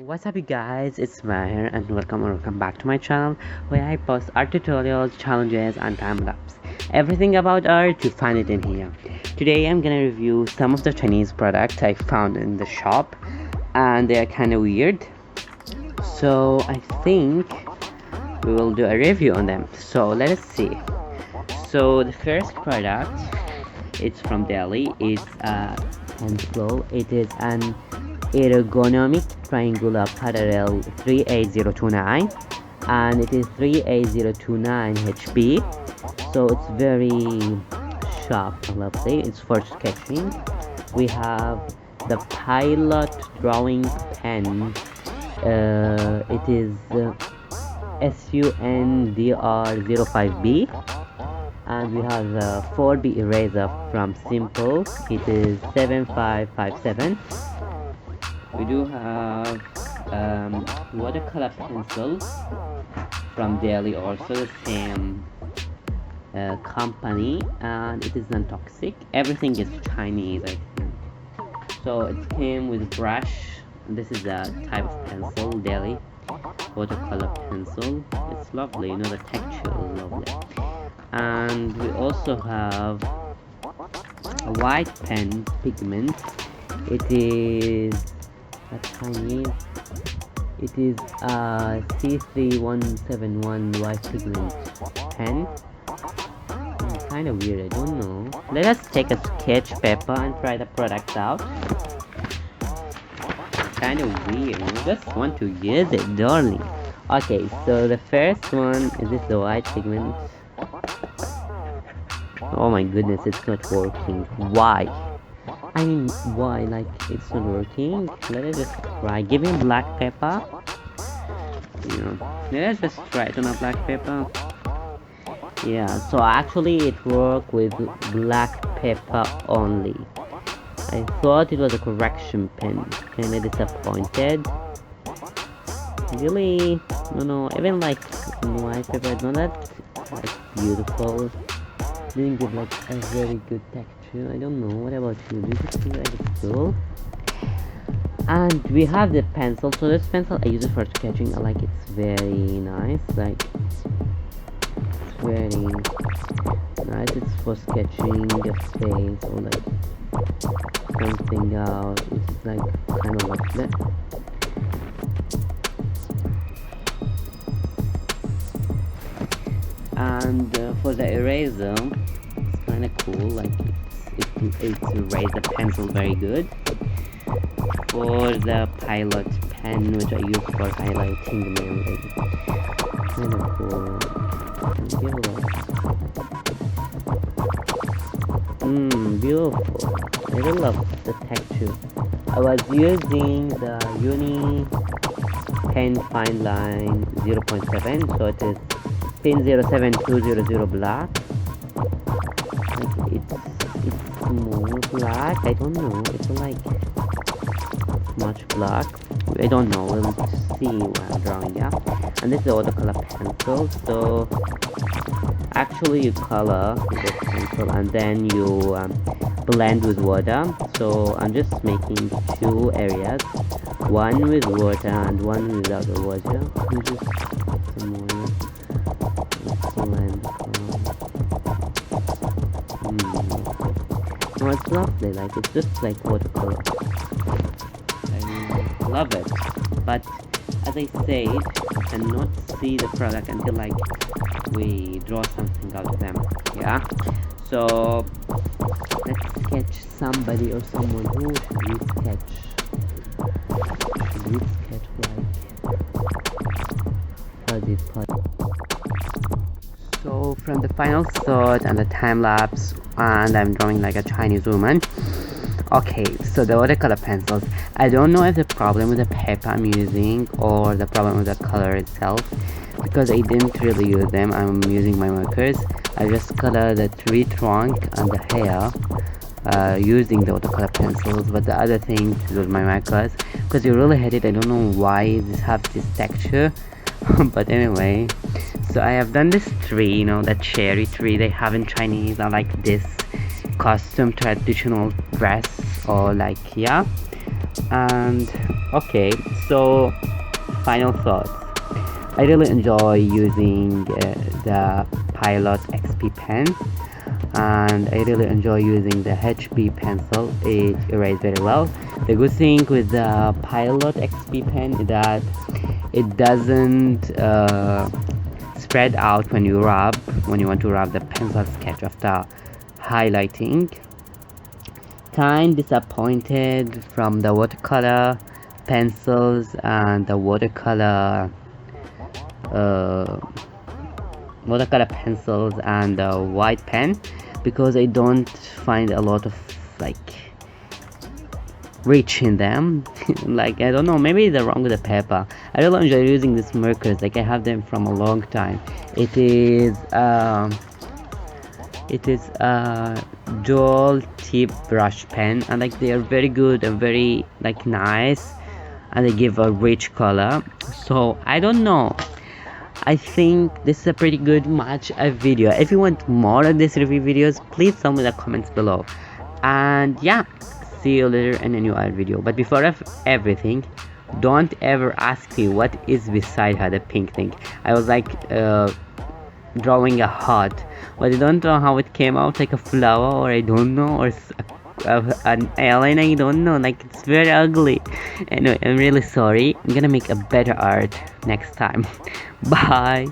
What's up you guys, it's Maher and welcome back to my channel where I post art tutorials, challenges and time-lapse. Everything about art, you find it in here. Today I'm gonna review some of the Chinese products I found in the shop and they are kinda weird. So I think we will do a review on them. So let us see. So the first product, it's from Delhi, it's a pencil. It is an ergonomic triangular parallel 38029 and it is 38029 HB, so it's very sharp and lovely. It's for sketching. We have the Pilot drawing pen. It is SUNDR05B, and we have the 4B eraser from Simple. It is 7557. We do have watercolor pencil from Delhi, also the same company, and it is non-toxic. Everything is Chinese, I think. So it came with brush. This is a type of pencil, Delhi watercolor pencil. It's lovely, you know, the texture is lovely. And we also have a white pen pigment. It is a Chinese. It is a C3171 white pigment pen. Kind of weird, I don't know. Let us take a sketch paper and try the product out. Kind of weird, you just want to use it, darling. Okay, so the first one is this, the white pigment. Oh my goodness, it's not working. Why? I mean, why? Like, it's not working. Let us just try. Give me black pepper. Let us just try it on a black pepper. Yeah, so actually it worked with black pepper only. I thought it was a correction pen. Kinda disappointed. Really? No, even like white pepper, it's not that like beautiful. Didn't give like a very good texture. I don't know. What about you? Do you think like it's cool? And we have the pencil. So this pencil I use it for sketching. I like it's very nice. Like it's very nice. It's for sketching the face or like something out. It's like kind of like that. And for the eraser, it's kind of cool. Like it's erase the pencil very good. For the Pilot pen, which I use for highlighting the memory, kind of cool. Beautiful. I really love the texture. I was using the Uni Pen Fine Line 0.7, so it is pin 07200 black. Like it's more black. I don't know. It's like much black. I don't know. We'll see when I'm drawing. Yeah. And this is the watercolor pencil. So actually, you color with the pencil and then you blend with water. So I'm just making two areas, one with water and one without the water. You just some more. No, it's lovely, like it's just like watercolor. I love it. But as I said, you cannot see the product until like we draw something out of them. Yeah. So let's sketch somebody or someone. Who should we sketch? Should we sketch like Puddy? So from the final thought and the time lapse, and I'm drawing like a Chinese woman. Okay, so the watercolor pencils, I don't know if the problem with the paper I'm using or the problem with the color itself, because I didn't really use them. I'm using my markers. I just color the tree trunk and the hair using the watercolor pencils, but the other thing was my markers, because you really hate it. I don't know why this have this texture. But anyway, so I have done this tree, you know, that cherry tree they have in Chinese. I like this costume traditional dress, or like, yeah. And Okay, so final thoughts. I really enjoy using the Pilot XP pen, and I really enjoy using the HB pencil. It erases very well. The good thing with the Pilot XP pen is that it doesn't spread out when you rub, when you want to rub the pencil sketch after highlighting. Kind disappointed from the watercolor pencils and the uh, watercolor pencils and the white pen, because I don't find a lot of like rich in them. Like, I don't know, maybe they're wrong with the paper. I really enjoy using these markers, like I have them from a long time. It is a dual tip brush pen, and like they are very good and very like nice, and they give a rich color. So I don't know, I think this is a pretty good match a video. If you want more of these review videos, please tell me in the comments below. And yeah, see you later in a new art video. But before everything, don't ever ask me what is beside her, the pink thing. I was like drawing a heart, but I don't know how it came out, like a flower, or I don't know, or an alien, I don't know, like it's very ugly. Anyway, I'm really sorry. I'm gonna make a better art next time. Bye.